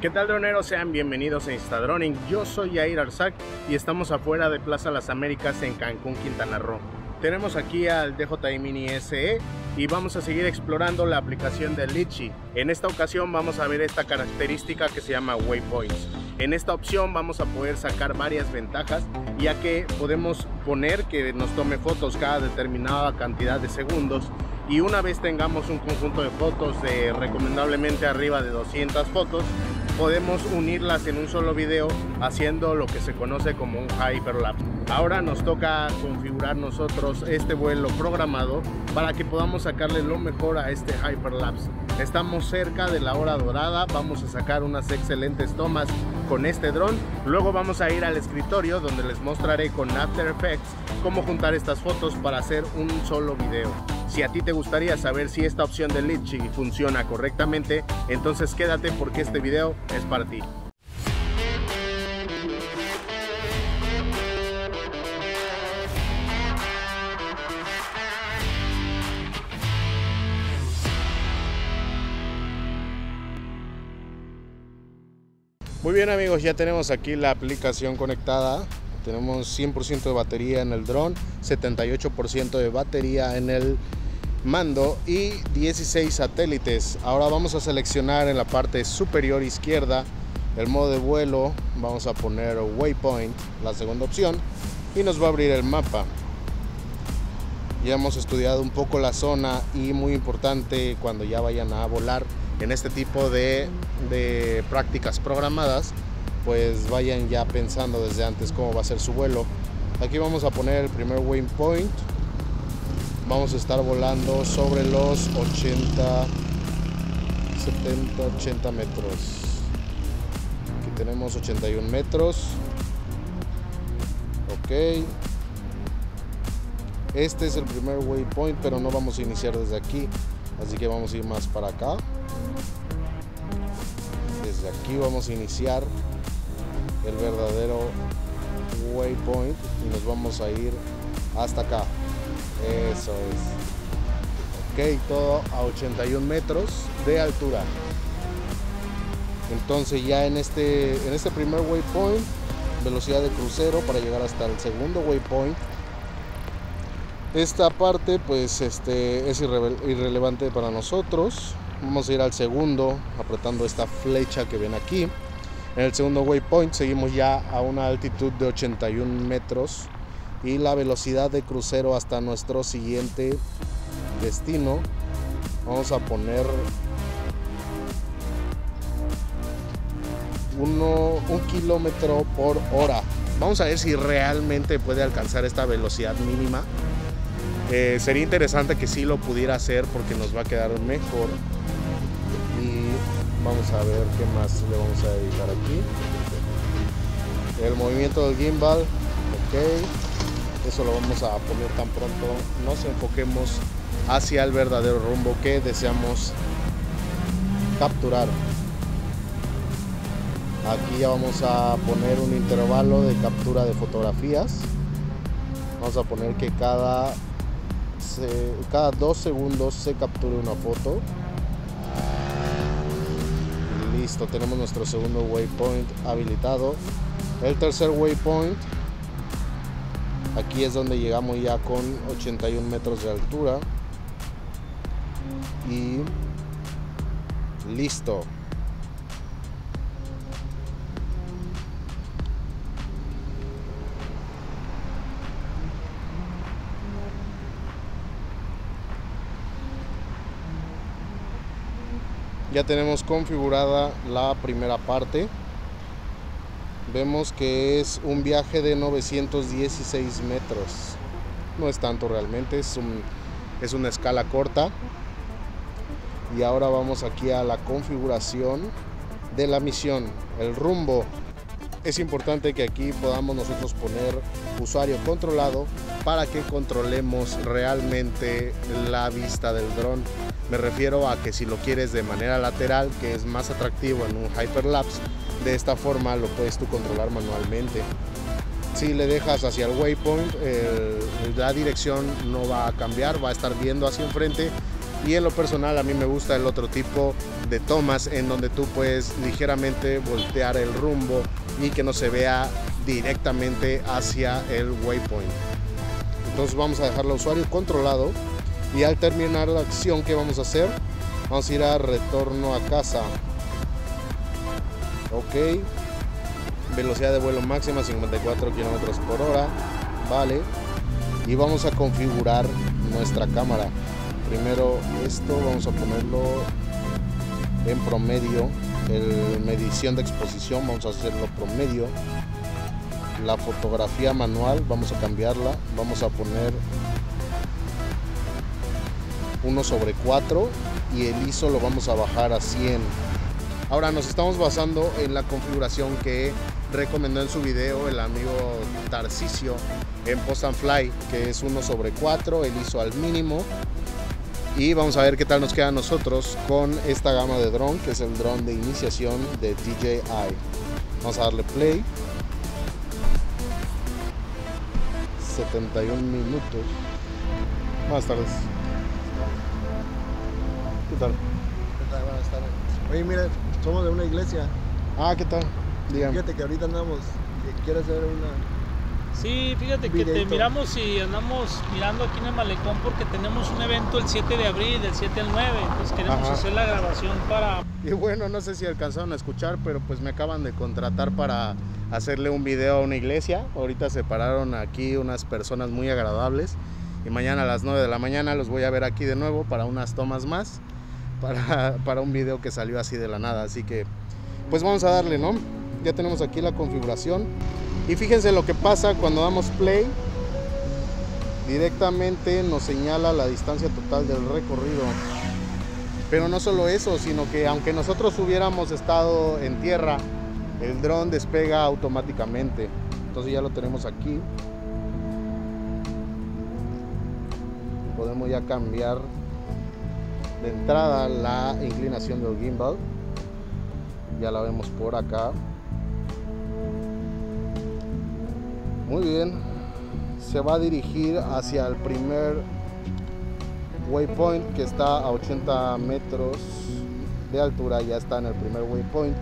¿Qué tal, droneros? Sean bienvenidos a Instadroning. Yo soy Yair Arzac y estamos afuera de Plaza Las Américas en Cancún, Quintana Roo. Tenemos aquí al DJI Mini SE y vamos a seguir explorando la aplicación de Litchi. En esta ocasión vamos a ver esta característica que se llama Waypoints. En esta opción vamos a poder sacar varias ventajas, ya que podemos poner que nos tome fotos cada determinada cantidad de segundos, y una vez tengamos un conjunto de fotos de recomendablemente arriba de 200 fotos, podemos unirlas en un solo video haciendo lo que se conoce como un hyperlapse. Ahora nos toca configurar nosotros este vuelo programado para que podamos sacarle lo mejor a este hyperlapse. Estamos cerca de la hora dorada, vamos a sacar unas excelentes tomas con este dron. Luego vamos a ir al escritorio donde les mostraré con After Effects cómo juntar estas fotos para hacer un solo video. Si a ti te gustaría saber si esta opción de Litchi funciona correctamente, entonces quédate porque este video es para ti. Muy bien, amigos, ya tenemos aquí la aplicación conectada. Tenemos 100% de batería en el dron, 78% de batería en el mando y 16 satélites. Ahora vamos a seleccionar en la parte superior izquierda el modo de vuelo. Vamos a poner Waypoint, la segunda opción, y nos va a abrir el mapa. Ya hemos estudiado un poco la zona y muy importante cuando ya vayan a volar en este tipo de prácticas programadas, pues vayan ya pensando desde antes cómo va a ser su vuelo. Aquí vamos a poner el primer waypoint. Vamos a estar volando sobre los 80, 70, 80 metros. Aquí tenemos 81 metros. Ok. Este es el primer waypoint, pero no vamos a iniciar desde aquí. Así que vamos a ir más para acá. Desde aquí vamos a iniciar el verdadero waypoint y nos vamos a ir hasta acá. Eso es. Ok, todo a 81 metros de altura. Entonces ya en este primer waypoint, velocidad de crucero para llegar hasta el segundo waypoint. Esta parte pues es irrelevante para nosotros. Vamos a ir al segundo apretando esta flecha que ven aquí. En el segundo waypoint seguimos ya a una altitud de 81 metros y la velocidad de crucero hasta nuestro siguiente destino. Vamos a poner 1 kilómetro por hora. Vamos a ver si realmente puede alcanzar esta velocidad mínima. Sería interesante que sí lo pudiera hacer porque nos va a quedar mejor. Vamos a ver qué más le vamos a editar aquí. El movimiento del gimbal, ok. Eso lo vamos a poner tan pronto nos enfoquemos hacia el verdadero rumbo que deseamos capturar. Aquí ya vamos a poner un intervalo de captura de fotografías. Vamos a poner que cada 2 segundos se capture una foto. Listo, tenemos nuestro segundo waypoint habilitado. El tercer waypoint, aquí es donde llegamos ya con 81 metros de altura. Y listo. Ya tenemos configurada la primera parte. Vemos que es un viaje de 916 metros. No es tanto realmente, es una escala corta. Y ahora vamos aquí a la configuración de la misión, el rumbo. Es importante que aquí podamos nosotros poner usuario controlado para que controlemos realmente la vista del dron. Me refiero a que si lo quieres de manera lateral, que es más atractivo en un hyperlapse, de esta forma lo puedes tú controlar manualmente. Si le dejas hacia el waypoint, la dirección no va a cambiar, va a estar viendo hacia enfrente Y en lo personal a mí me gusta el otro tipo de tomas en donde tú puedes ligeramente voltear el rumbo y que no se vea directamente hacia el waypoint. Entonces vamos a dejarlo a usuario controlado y al terminar la acción que vamos a hacer, vamos a ir a retorno a casa. Ok, velocidad de vuelo máxima 54 km por hora, vale, y vamos a configurar nuestra cámara. Primero esto vamos a ponerlo en promedio, medición de exposición vamos a hacerlo promedio. La fotografía manual vamos a cambiarla, vamos a poner 1/4 y el ISO lo vamos a bajar a 100. Ahora nos estamos basando en la configuración que recomendó en su video el amigo Tarcisio en Post and Fly, que es 1/4, el ISO al mínimo. Y vamos a ver qué tal nos queda a nosotros con esta gama de dron, que es el dron de iniciación de DJI. Vamos a darle play. 71 minutos. Buenas tardes. ¿Qué tal? ¿Qué tal? Buenas tardes. Oye, mira, somos de una iglesia. Ah, ¿qué tal? Dígame. Fíjate que ahorita andamos, quiero hacer una... Sí, fíjate que te miramos y andamos mirando aquí en el malecón porque tenemos un evento el 7 de abril, del 7 al 9, entonces queremos hacer la grabación para... Y bueno, no sé si alcanzaron a escuchar, pero pues me acaban de contratar para hacerle un video a una iglesia. Ahorita se pararon aquí unas personas muy agradables y mañana a las 9 de la mañana los voy a ver aquí de nuevo para unas tomas más, para un video que salió así de la nada. Así que pues vamos a darle, ¿no? Ya tenemos aquí la configuración. Y fíjense lo que pasa cuando damos play. Directamente nos señala la distancia total del recorrido. Pero no solo eso, sino que aunque nosotros hubiéramos estado en tierra, el dron despega automáticamente. Entonces ya lo tenemos aquí. Podemos ya cambiar de entrada la inclinación del gimbal. Ya la vemos por acá. Muy bien, se va a dirigir hacia el primer waypoint que está a 80 metros de altura, ya está en el primer waypoint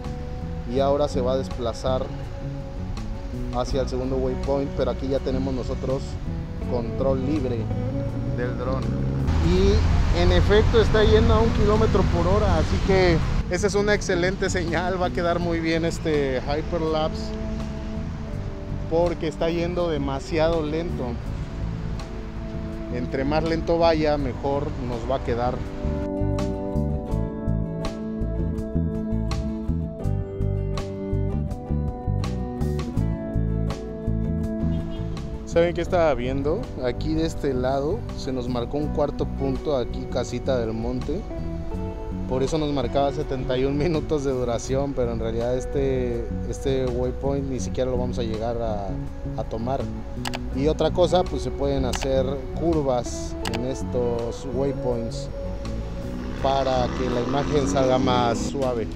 y ahora se va a desplazar hacia el segundo waypoint, pero aquí ya tenemos nosotros control libre del dron y en efecto está yendo a 1 km por hora, así que esa es una excelente señal. Va a quedar muy bien este hyperlapse porque está yendo demasiado lento. Entre más lento vaya, mejor nos va a quedar. ¿Saben qué estaba viendo? Aquí de este lado se nos marcó un cuarto punto, aquí Casita del Monte. Por eso nos marcaba 71 minutos de duración, pero en realidad este waypoint ni siquiera lo vamos a llegar a tomar. Y otra cosa, pues se pueden hacer curvas en estos waypoints para que la imagen salga más suave.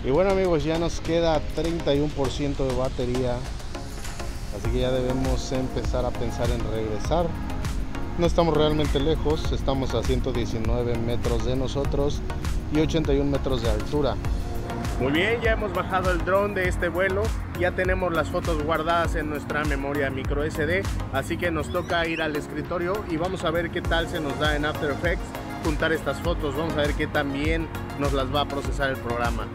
Y bueno amigos, ya nos queda 31% de batería, así que ya debemos empezar a pensar en regresar. No estamos realmente lejos, estamos a 119 metros de nosotros y 81 metros de altura. Muy bien, ya hemos bajado el dron de este vuelo, ya tenemos las fotos guardadas en nuestra memoria micro SD, así que nos toca ir al escritorio y vamos a ver qué tal se nos da en After Effects juntar estas fotos. Vamos a ver qué tan bien nos las va a procesar el programa.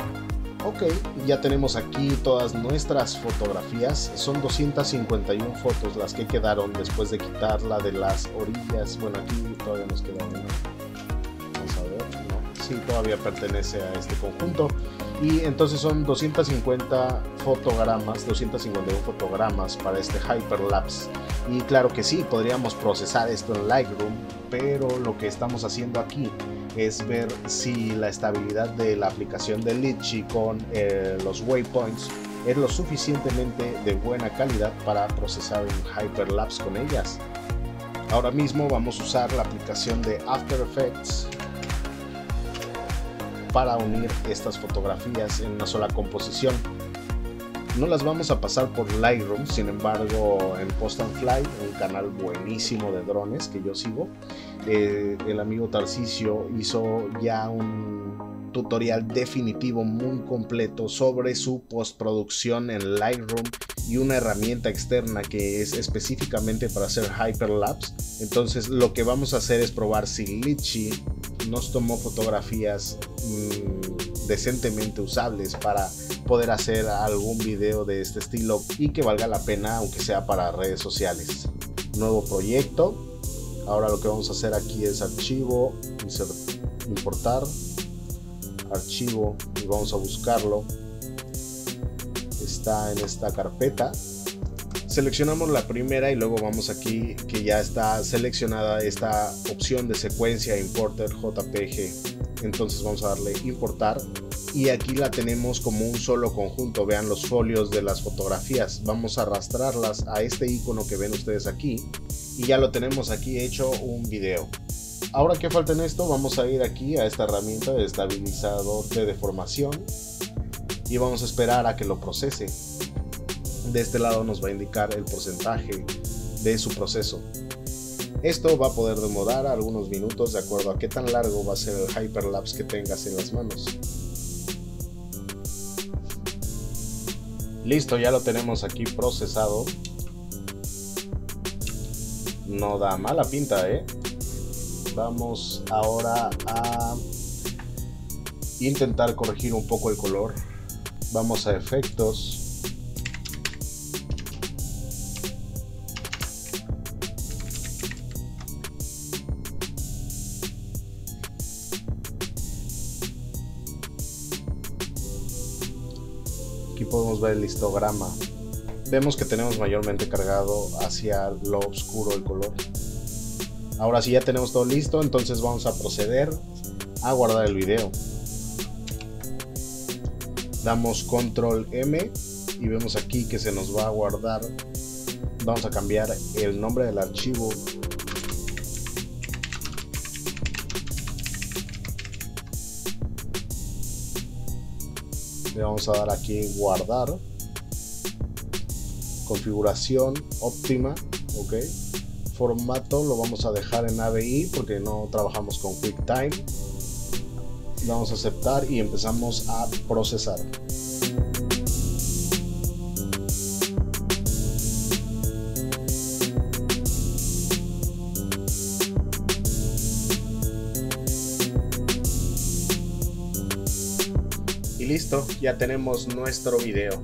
Ok, ya tenemos aquí todas nuestras fotografías. Son 251 fotos las que quedaron después de quitar la de las orillas. Bueno, aquí todavía nos queda una. Vamos a ver, no, sí, todavía pertenece a este conjunto. Y entonces son 250 fotogramas, 251 fotogramas para este hyperlapse. Y claro que sí, podríamos procesar esto en Lightroom, pero lo que estamos haciendo aquí es ver si la estabilidad de la aplicación de Litchi con los waypoints es lo suficientemente de buena calidad para procesar un hyperlapse con ellas. Ahora mismo vamos a usar la aplicación de After Effects para unir estas fotografías en una sola composición. No las vamos a pasar por Lightroom, sin embargo en Post and Fly, un canal buenísimo de drones que yo sigo, el amigo Tarcisio hizo ya un tutorial definitivo muy completo sobre su postproducción en Lightroom y una herramienta externa que es específicamente para hacer hyperlapse. Entonces lo que vamos a hacer es probar si Litchi nos tomó fotografías decentemente usables para poder hacer algún video de este estilo y que valga la pena, aunque sea para redes sociales. Nuevo proyecto. Ahora lo que vamos a hacer aquí es archivo, importar archivo y vamos a buscarlo. Está en esta carpeta. Seleccionamos la primera y luego vamos aquí que ya está seleccionada esta opción de secuencia importer JPG. Entonces vamos a darle importar y aquí la tenemos como un solo conjunto. Vean los folios de las fotografías. Vamos a arrastrarlas a este icono que ven ustedes aquí y ya lo tenemos aquí hecho un video. Ahora que falta en esto, vamos a ir aquí a esta herramienta de estabilizador de deformación y vamos a esperar a que lo procese. De este lado nos va a indicar el porcentaje de su proceso. Esto va a poder demorar algunos minutos de acuerdo a qué tan largo va a ser el hyperlapse que tengas en las manos. Listo, ya lo tenemos aquí procesado. No da mala pinta, Vamos ahora a intentar corregir un poco el color. Vamos a efectos. Aquí podemos ver el histograma. Vemos que tenemos mayormente cargado hacia lo oscuro el color. Ahora sí ya tenemos todo listo, entonces vamos a proceder a guardar el video. Damos control M y vemos aquí que se nos va a guardar. Vamos a cambiar el nombre del archivo. Le vamos a dar aquí guardar, configuración óptima, ok. Formato lo vamos a dejar en AVI porque no trabajamos con QuickTime. Vamos a aceptar y empezamos a procesar. Y listo, ya tenemos nuestro video.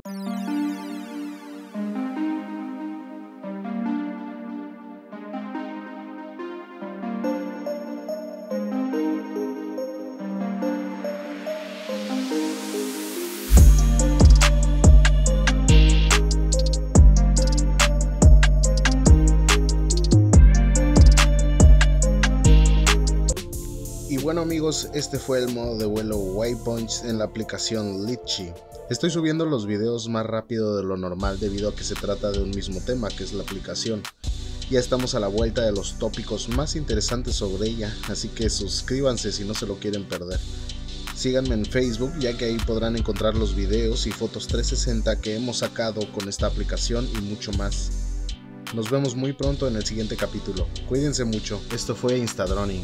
Y bueno amigos, este fue el modo de vuelo Waypoints en la aplicación Litchi. Estoy subiendo los videos más rápido de lo normal debido a que se trata de un mismo tema, que es la aplicación. Ya estamos a la vuelta de los tópicos más interesantes sobre ella, así que suscríbanse si no se lo quieren perder. Síganme en Facebook, ya que ahí podrán encontrar los videos y fotos 360 que hemos sacado con esta aplicación y mucho más. Nos vemos muy pronto en el siguiente capítulo. Cuídense mucho. Esto fue Instadroning.